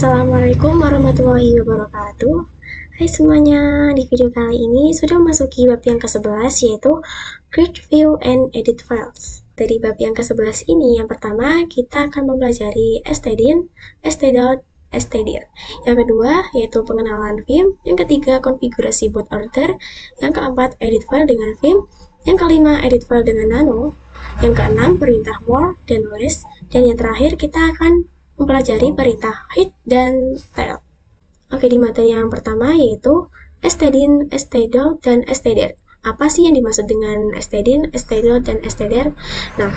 Assalamualaikum warahmatullahi wabarakatuh. Hai semuanya, di video kali ini sudah memasuki bab yang ke-11 yaitu Create View and Edit Files. Dari bab yang ke-11 ini, yang pertama kita akan mempelajari stdin, std, stdir. Yang kedua yaitu pengenalan Vim, yang ketiga konfigurasi boot order, yang keempat edit file dengan Vim, yang kelima edit file dengan Nano, yang keenam perintah more dan list, dan yang terakhir kita akan mempelajari perintah hit dan tail. Oke, di materi yang pertama yaitu stdin, std, dan stdir. Apa sih yang dimaksud dengan stdin, std, dan stdir? Nah,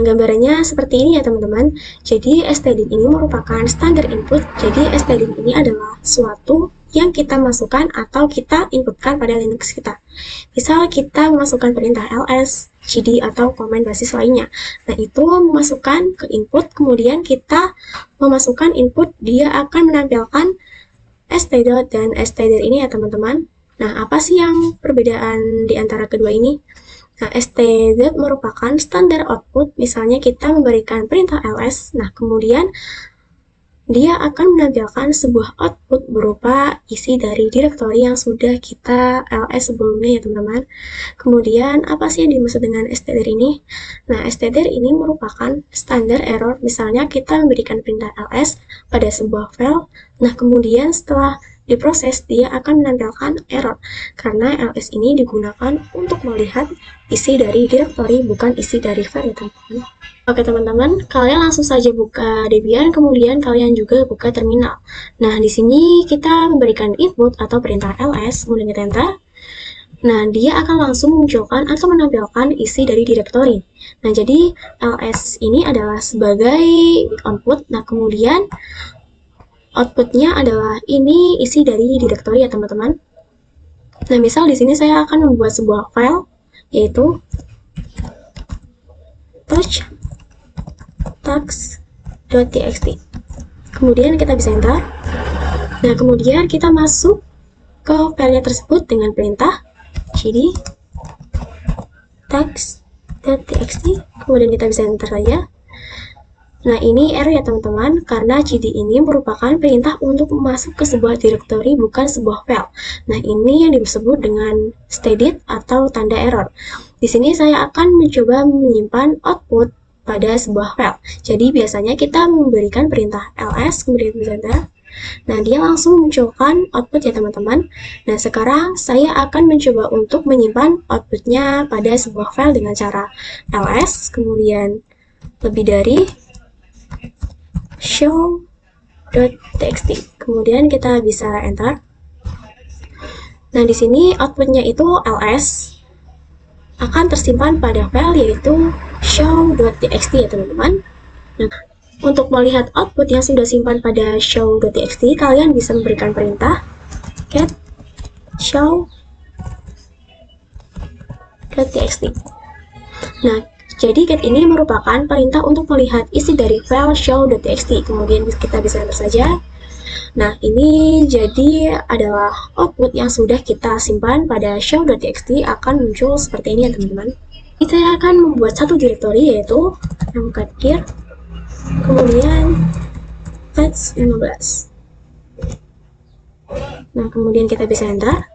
gambarannya seperti ini ya teman-teman. Jadi stdin ini merupakan standar input. Jadi stdin ini adalah suatu yang kita masukkan atau kita inputkan pada Linux kita. Misal kita memasukkan perintah ls, cd, atau komen basis lainnya. Nah, itu memasukkan ke input, kemudian kita memasukkan input, dia akan menampilkan std dan stdir ini ya teman-teman. Nah, apa sih yang perbedaan di antara kedua ini? Nah, std merupakan standar output, misalnya kita memberikan perintah ls, nah kemudian dia akan menampilkan sebuah output berupa isi dari direktori yang sudah kita ls sebelumnya ya teman-teman. Kemudian apa sih yang dimaksud dengan stdir ini? Nah, stdir ini merupakan standar error, misalnya kita memberikan perintah ls pada sebuah file, nah kemudian setelah diproses dia akan menampilkan error karena ls ini digunakan untuk melihat isi dari direktori, bukan isi dari file ya teman-teman. Oke teman-teman, kalian langsung saja buka Debian, kemudian kalian juga buka terminal. Nah, di sini kita memberikan input atau perintah ls, kemudian kita enter. Nah, dia akan langsung memunculkan atau menampilkan isi dari direktori. Nah, jadi ls ini adalah sebagai output. Nah, kemudian outputnya adalah ini isi dari direktori ya teman-teman. Nah, misal di sini saya akan membuat sebuah file, yaitu tax.txt. Kemudian kita bisa enter. Nah, kemudian kita masuk ke filenya tersebut dengan perintah cd tax.txt. Kemudian kita bisa enter saja. Nah, ini error ya teman-teman, karena cd ini merupakan perintah untuk masuk ke sebuah direktori, bukan sebuah file. Nah, ini yang disebut dengan stdid atau tanda error. Di sini saya akan mencoba menyimpan output pada sebuah file. Jadi biasanya kita memberikan perintah ls, kemudian bisa enter. Nah, dia langsung munculkan output ya teman-teman. Nah, sekarang saya akan mencoba untuk menyimpan outputnya pada sebuah file dengan cara ls, kemudian lebih dari show.txt. Kemudian kita bisa enter. Nah, di sini outputnya itu ls akan tersimpan pada file yaitu show.txt ya teman-teman. Nah, untuk melihat output yang sudah simpan pada show.txt, kalian bisa memberikan perintah cat show.txt. Nah, jadi cat ini merupakan perintah untuk melihat isi dari file show.txt. Kemudian kita bisa enter saja. Nah, ini jadi adalah output yang sudah kita simpan pada show.txt akan muncul seperti ini ya teman-teman. Kita akan membuat satu direktori yaitu mkdir, kemudian tax15. Nah, kemudian kita bisa enter.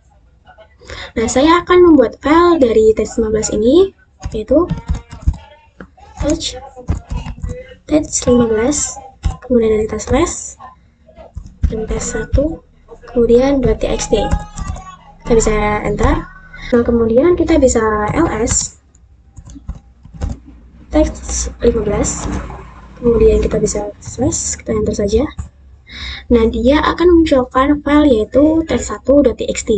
Nah, saya akan membuat file dari tax15 ini yaitu tax15, kemudian dari tax dan tes1, kemudian .txt. Kita bisa enter. Nah, kemudian kita bisa ls tax15, kemudian kita bisa slash, kita enter saja. Nah, dia akan memunculkan file yaitu tes1.txt.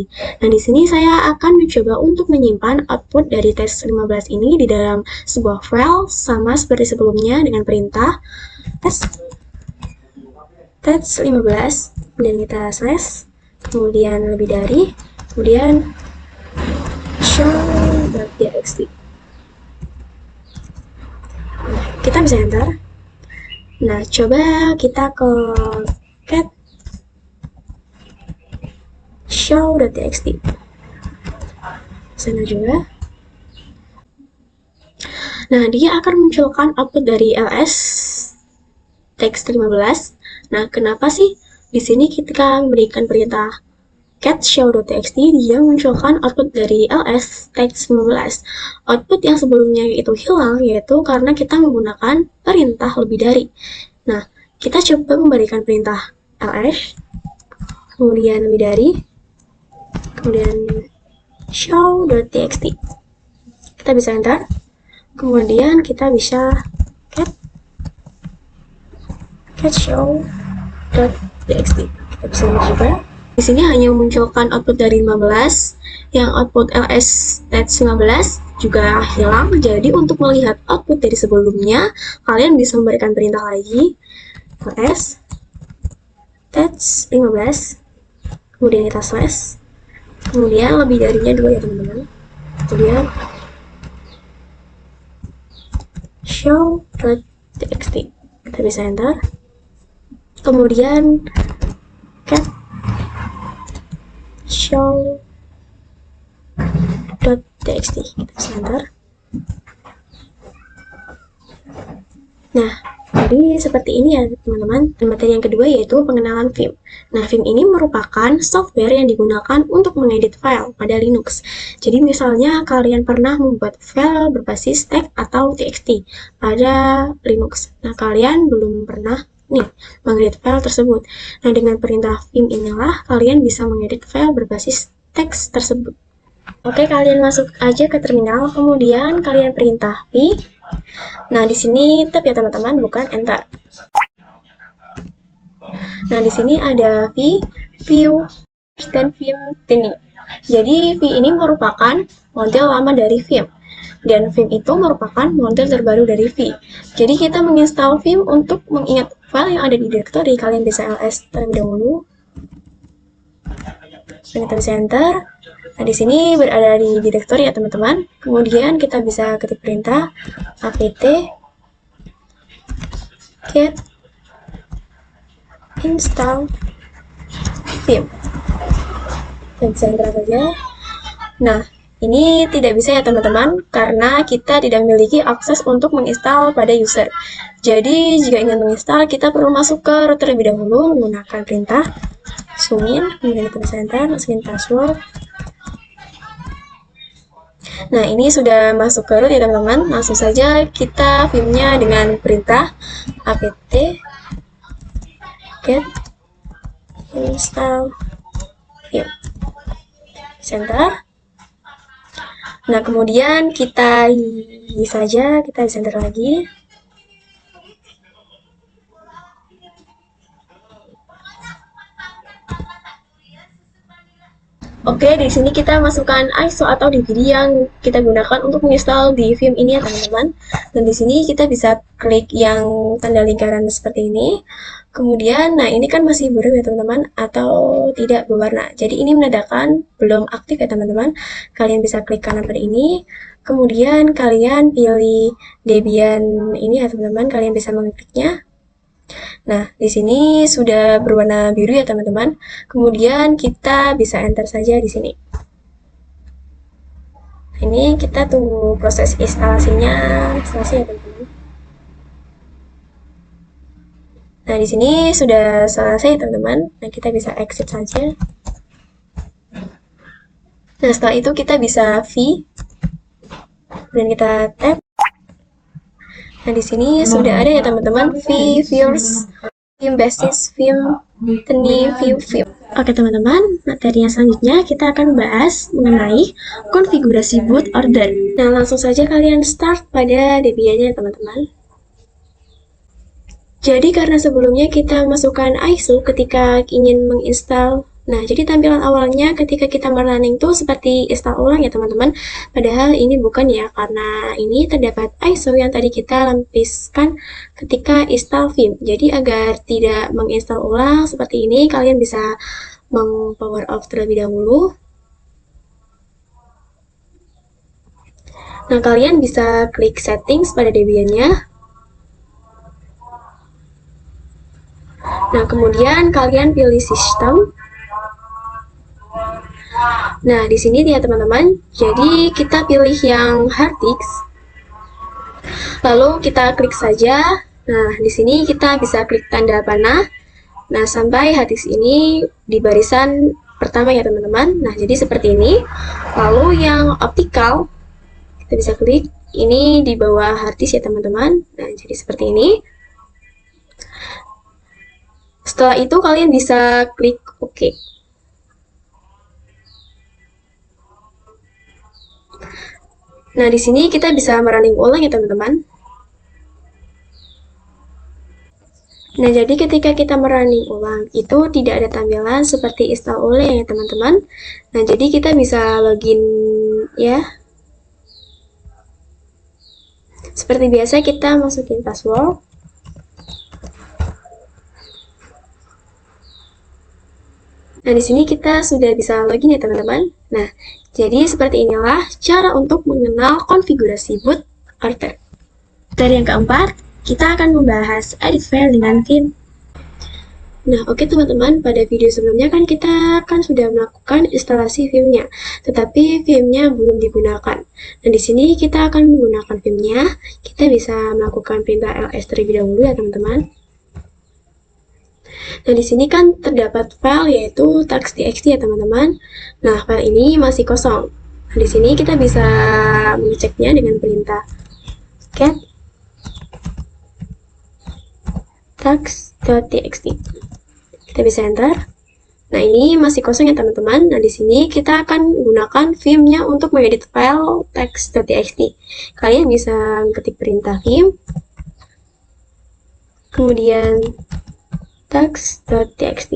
Nah, di sini saya akan mencoba untuk menyimpan output dari tes15 ini di dalam sebuah file sama seperti sebelumnya dengan perintah tes15, kemudian kita slash, kemudian lebih dari, kemudian show.txt. Kita bisa enter. Nah, coba kita ke cat show.txt. Sana juga. Nah, dia akan munculkan output dari ls text 15. Nah, kenapa sih di sini kita memberikan perintah cat show.txt, dia munculkan output dari ls text 15. Output yang sebelumnya itu hilang, yaitu karena kita menggunakan perintah lebih dari. Nah, kita coba memberikan perintah ls, kemudian lebih dari, kemudian show.txt. Kita bisa enter, kemudian kita bisa cat show.txt. Kita bisa enter juga. Di sini hanya memunculkan output dari 15, yang output ls text 15 juga hilang. Jadi untuk melihat output dari sebelumnya, kalian bisa memberikan perintah lagi ls text 15, kemudian kita slash, kemudian lebih darinya 2 ya teman-teman, kemudian show.txt. Kita bisa enter, kemudian cat show.txt. Kita bisa enter. Nah, jadi seperti ini ya teman-teman. Dan materi yang kedua yaitu pengenalan Vim. Nah, Vim ini merupakan software yang digunakan untuk mengedit file pada Linux. Jadi misalnya kalian pernah membuat file berbasis text atau txt pada Linux. Nah, kalian belum pernah mengedit file tersebut. Nah, dengan perintah Vim inilah kalian bisa mengedit file berbasis teks tersebut. Oke, kalian masuk aja ke terminal, kemudian kalian perintah v. Nah, di sini tab ya teman-teman, bukan enter. Nah, di sini ada v, view, dan vim ini. Jadi v ini merupakan model lama dari Vim, dan Vim itu merupakan model terbaru dari V. Jadi kita menginstal Vim untuk mengingat file yang ada di direktori. Kalian bisa ls terlebih dahulu, dan kita bisa enter. Nah, di sini berada di direktori ya teman-teman. Kemudian kita bisa ketik perintah apt get install Vim. Dan bisa enter saja. Nah, ini tidak bisa ya teman-teman, karena kita tidak memiliki akses untuk menginstal pada user. Jadi jika ingin menginstal, kita perlu masuk ke root terlebih dahulu menggunakan perintah zoom in, kemudian kita bisa enter, masukin password. Nah, ini sudah masuk ke root ya teman-teman. Langsung saja kita vimnya dengan perintah apt get install vim. Center. Nah, kemudian kita bisa enter lagi. Oke, di sini kita masukkan ISO atau DVD yang kita gunakan untuk menginstal di Vim ini ya teman-teman. Dan di sini kita bisa klik yang tanda lingkaran seperti ini. Kemudian, nah ini kan masih biru ya teman-teman, atau tidak berwarna. Jadi ini menandakan belum aktif ya teman-teman. Kalian bisa klik kanan pada ini. Kemudian kalian pilih Debian ini ya teman-teman. Kalian bisa mengkliknya. Nah, di sini sudah berwarna biru ya teman-teman. Kemudian kita bisa enter saja di sini. Ini kita tunggu proses instalasinya selesai ya teman-teman. Nah, di sini sudah selesai teman-teman. Nah, kita bisa exit saja. Nah, setelah itu kita bisa V dan kita tab. Nah, di sini sudah ada ya teman-teman V viewers, Vim basis, Vim teni, view Vim. Oke teman-teman, materi yang selanjutnya kita akan bahas mengenai konfigurasi boot order. Nah, langsung saja kalian start pada Debian-nya teman-teman. Jadi karena sebelumnya kita masukkan ISO ketika ingin menginstal. Nah, jadi tampilan awalnya ketika kita merunning tuh seperti install ulang ya teman-teman. Padahal ini bukan ya, karena ini terdapat ISO yang tadi kita lampiskan ketika install Vim. Jadi agar tidak menginstal ulang seperti ini, kalian bisa meng-power off terlebih dahulu. Nah, kalian bisa klik settings pada Debian-nya. Nah, kemudian kalian pilih sistem. Nah, di sini ya teman-teman. Jadi kita pilih yang hard disk. Lalu kita klik saja Nah, di sini kita bisa klik tanda panah. Nah, sampai hadis ini di barisan pertama ya teman-teman. Nah, jadi seperti ini. Lalu yang optikal, kita bisa klik ini di bawah hadis ya teman-teman. Nah, jadi seperti ini. Setelah itu kalian bisa klik OK. Nah, di sini kita bisa merunning ulang ya teman-teman. Nah, jadi ketika kita merunning ulang, itu tidak ada tampilan seperti install ulang ya teman-teman. Nah, jadi kita bisa login ya. Seperti biasa kita masukin password. Nah, di sini kita sudah bisa login ya teman-teman. Nah, jadi seperti inilah cara untuk mengenal konfigurasi boot order. Dari yang keempat, kita akan membahas edit file dengan theme. Nah, oke teman-teman, pada video sebelumnya kan kita sudah melakukan instalasi Vim-nya, tetapi Vim-nya belum digunakan. Nah, di sini kita akan menggunakan Vim-nya. Kita bisa melakukan perintah ls terlebih dahulu ya teman-teman. Nah, di sini kan terdapat file yaitu txt ya teman-teman. Nah, file ini masih kosong. Nah, di sini kita bisa mengeceknya dengan perintah cat txt. Kita bisa enter. Nah, ini masih kosong ya teman-teman. Nah, di sini kita akan gunakan Vim-nya untuk mengedit file text.txt. Kalian bisa ketik perintah Vim, kemudian text.txt.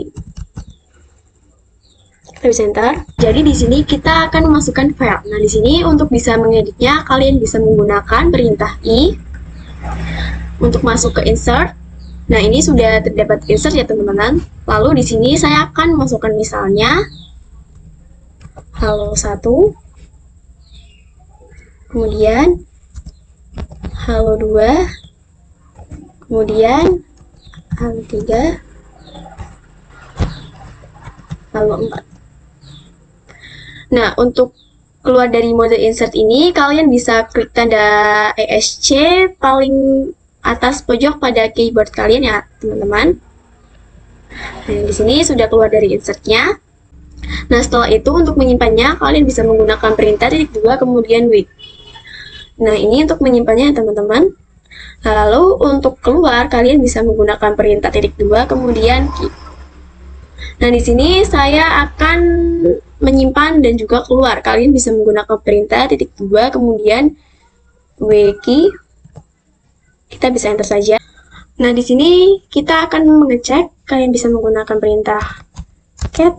Kita bisa enter. Jadi di sini kita akan memasukkan file. Nah, di sini untuk bisa mengeditnya, kalian bisa menggunakan perintah I untuk masuk ke insert. Nah, ini sudah terdapat insert ya teman-teman. Lalu di sini saya akan masukkan misalnya halo 1, kemudian halo 2, kemudian halo 3, halo 4. Nah, untuk keluar dari mode insert ini, kalian bisa klik tanda ESC paling atas pojok pada keyboard kalian ya teman-teman. Nah, di sini sudah keluar dari insertnya. Nah, setelah itu untuk menyimpannya kalian bisa menggunakan perintah *2 kemudian wait. Nah, ini untuk menyimpannya teman-teman. Nah, lalu untuk keluar kalian bisa menggunakan perintah *2 kemudian key. Nah, di sini saya akan menyimpan dan juga keluar. Kalian bisa menggunakan perintah *2 kemudian w key. Kita bisa enter saja. Nah, di sini kita akan mengecek. Kalian bisa menggunakan perintah cat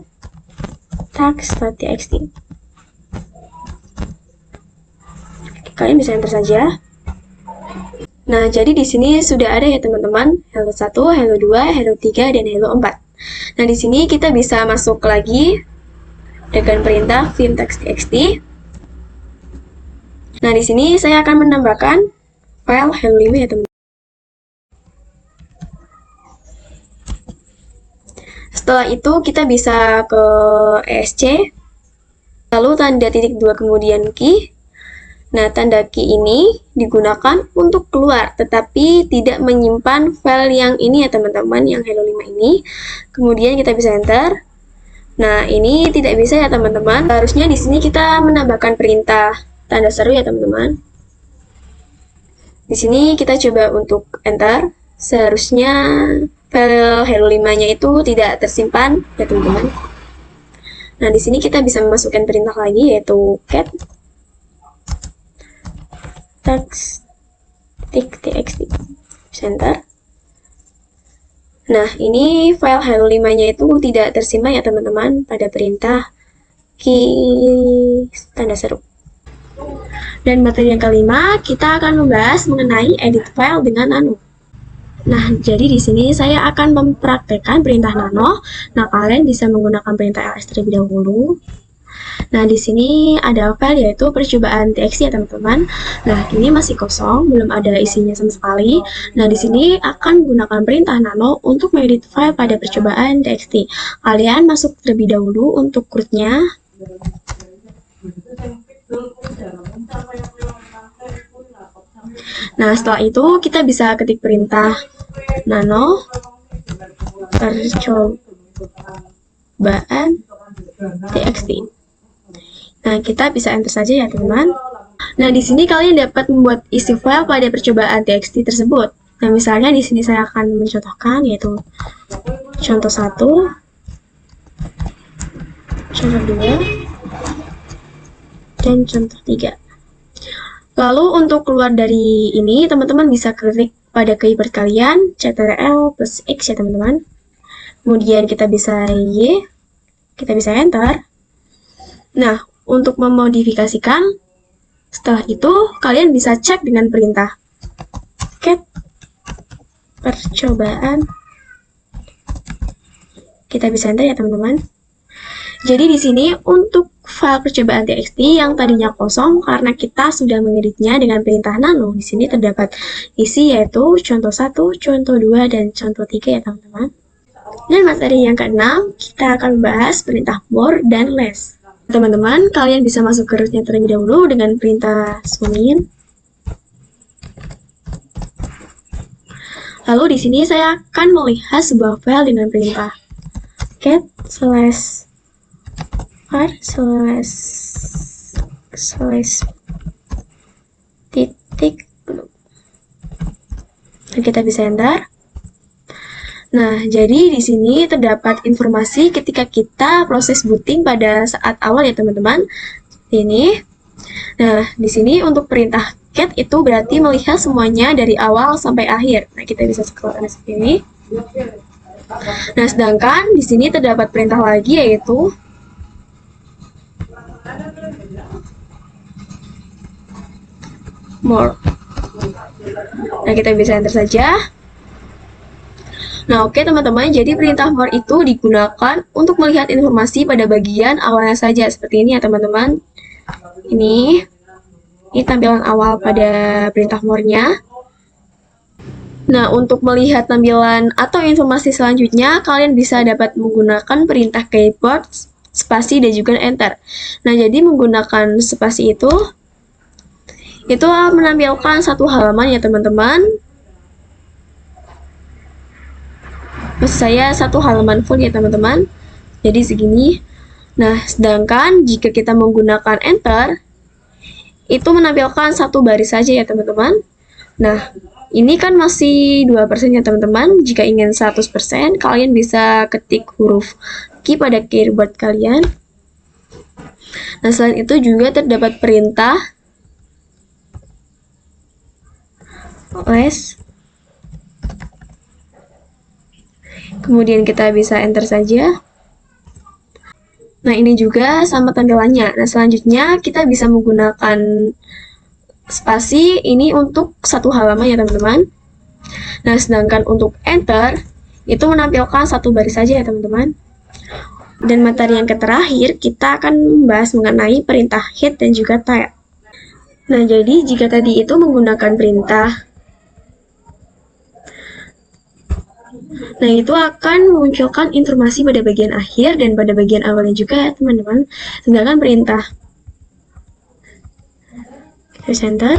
text.txt. Kalian bisa enter saja. Nah, jadi di sini sudah ada ya teman-teman, hello 1, hello 2, hello 3, dan hello 4. Nah, di sini kita bisa masuk lagi dengan perintah vim text.txt. Nah, di sini saya akan menambahkan file hello 5 ya teman-teman. Setelah itu kita bisa ke ESC, lalu tanda *2 kemudian key. Nah, tanda key ini digunakan untuk keluar, tetapi tidak menyimpan file yang ini ya teman-teman, yang hello 5 ini. Kemudian kita bisa enter. Nah, ini tidak bisa ya teman-teman. Harusnya di sini kita menambahkan perintah tanda seru ya teman-teman. Di sini kita coba untuk enter. Seharusnya file hello 5-nya itu tidak tersimpan ya teman-teman. Nah, di sini kita bisa memasukkan perintah lagi yaitu cat text.txt. Enter. Nah, ini file hello 5-nya itu tidak tersimpan ya teman-teman pada perintah key tanda seru. Dan materi yang kelima, kita akan membahas mengenai edit file dengan nano. Nah, jadi di sini saya akan mempraktekkan perintah nano. Nah, kalian bisa menggunakan perintah ls terlebih dahulu. Nah, di sini ada file yaitu percobaan txt ya teman-teman. Nah, ini masih kosong, belum ada isinya sama sekali. Nah, di sini akan menggunakan perintah nano untuk mengedit file pada percobaan txt. Kalian masuk terlebih dahulu untuk rootnya. Nah, setelah itu kita bisa ketik perintah nano percobaan txt. Nah, kita bisa enter saja ya, teman-teman. Nah, di sini kalian dapat membuat isi file pada percobaan txt tersebut. Nah, misalnya di sini saya akan mencontohkan, yaitu contoh 1, contoh 2, dan contoh 3. Lalu untuk keluar dari ini, teman-teman bisa klik pada keyword kalian, Ctrl plus X ya, teman-teman. Kemudian kita bisa Y, kita bisa enter. Nah, untuk memodifikasikan, setelah itu kalian bisa cek dengan perintah cat percobaan. Kita bisa enter ya, teman-teman. Jadi di sini untuk file percobaan txt yang tadinya kosong karena kita sudah mengeditnya dengan perintah nano. Di sini terdapat isi yaitu contoh 1, contoh 2, dan contoh 3 ya, teman-teman. Dan materi yang keenam, kita akan membahas perintah more dan less. Teman-teman, kalian bisa masuk ke rootnya terlebih dahulu dengan perintah zoom in. Lalu di sini saya akan melihat sebuah file dengan perintah cat var titik. Dan kita bisa enter. Nah, jadi di sini terdapat informasi ketika kita proses booting pada saat awal ya, teman-teman. Ini. Nah, di sini untuk perintah cat itu berarti melihat semuanya dari awal sampai akhir. Nah, kita bisa scroll ke seperti ini. Nah, sedangkan di sini terdapat perintah lagi yaitu more. Nah, kita bisa enter saja. Nah, oke teman-teman, jadi perintah more itu digunakan untuk melihat informasi pada bagian awalnya saja. Seperti ini ya, teman-teman. Ini tampilan awal pada perintah more-nya. Nah, untuk melihat tampilan atau informasi selanjutnya, kalian bisa dapat menggunakan perintah keyboard, spasi, dan juga enter. Nah, jadi menggunakan spasi itu menampilkan satu halaman ya, teman-teman. Maksud saya satu halaman full ya, teman-teman. Jadi segini. Nah, sedangkan jika kita menggunakan enter, itu menampilkan satu baris saja ya, teman-teman. Nah, ini kan masih 2% ya, teman-teman. Jika ingin 100%, kalian bisa ketik huruf key pada keyboard kalian. Nah, selain itu juga terdapat perintah less. Kemudian kita bisa enter saja. Nah, ini juga sama tampilannya. Nah, selanjutnya kita bisa menggunakan spasi ini untuk satu halaman ya, teman-teman. Nah, sedangkan untuk enter itu menampilkan satu baris saja ya, teman-teman. Dan materi yang terakhir kita akan membahas mengenai perintah hit dan juga tab. Nah, jadi jika tadi itu menggunakan perintah, nah itu akan memunculkan informasi pada bagian akhir dan pada bagian awalnya juga ya, teman-teman. Sedangkan perintah center,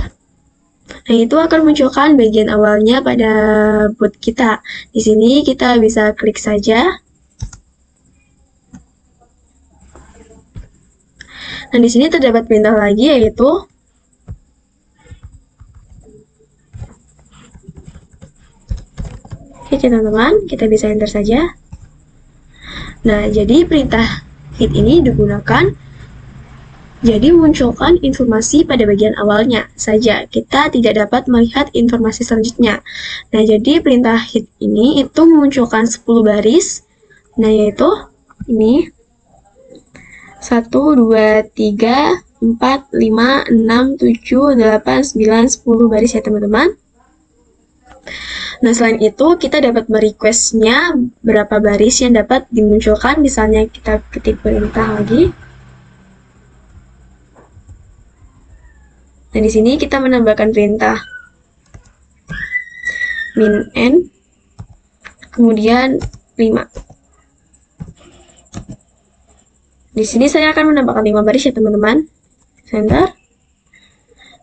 nah itu akan munculkan bagian awalnya pada boot kita. Di sini kita bisa klik saja. Nah, di sini terdapat perintah lagi yaitu oke, teman-teman, kita bisa enter saja. Nah, jadi perintah hit ini digunakan jadi munculkan informasi pada bagian awalnya saja. Kita tidak dapat melihat informasi selanjutnya. Nah, jadi perintah hit ini itu memunculkan 10 baris. Nah, yaitu ini 1, 2, 3, 4, 5, 6, 7, 8, 9, 10 baris ya, teman-teman. Nah, selain itu kita dapat merequestnya berapa baris yang dapat dimunculkan. Misalnya kita ketik perintah lagi. Nah, di sini kita menambahkan perintah min n, kemudian 5. Di sini saya akan menambahkan 5 baris ya, teman-teman. Enter.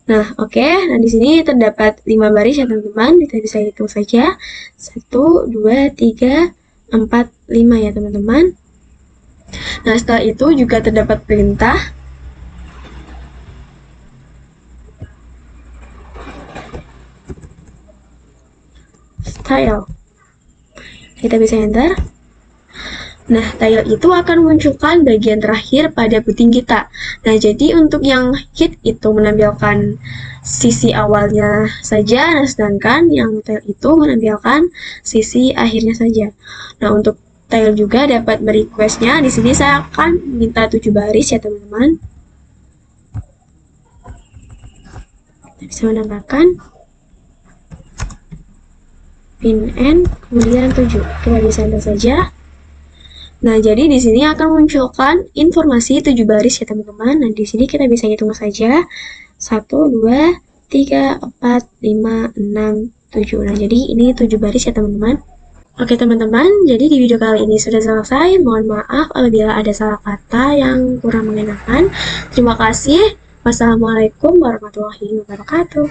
Nah, oke. Nah, di sini terdapat 5 baris ya, teman-teman. Kita bisa hitung saja. 1, 2, 3, 4, 5 ya, teman-teman. Nah, setelah itu juga terdapat perintah style. Kita bisa enter. Nah, tile itu akan munculkan bagian terakhir pada puting kita. Nah, jadi untuk yang hit itu menampilkan sisi awalnya saja, nah sedangkan yang tile itu menampilkan sisi akhirnya saja. Nah, untuk tile juga dapat merequestnya. Di sini saya akan minta 7 baris ya, teman-teman. Kita bisa menambahkan pin end, kemudian 7. Kita bisa enter saja. Nah, jadi di sini akan munculkan informasi 7 baris ya, teman-teman. Nah, di sini kita bisa hitung saja. 1, 2, 3, 4, 5, 6, 7. Nah, jadi ini 7 baris ya, teman-teman. Oke, teman-teman. Jadi di video kali ini sudah selesai. Mohon maaf apabila ada salah kata yang kurang mengenakan. Terima kasih. Wassalamualaikum warahmatullahi wabarakatuh.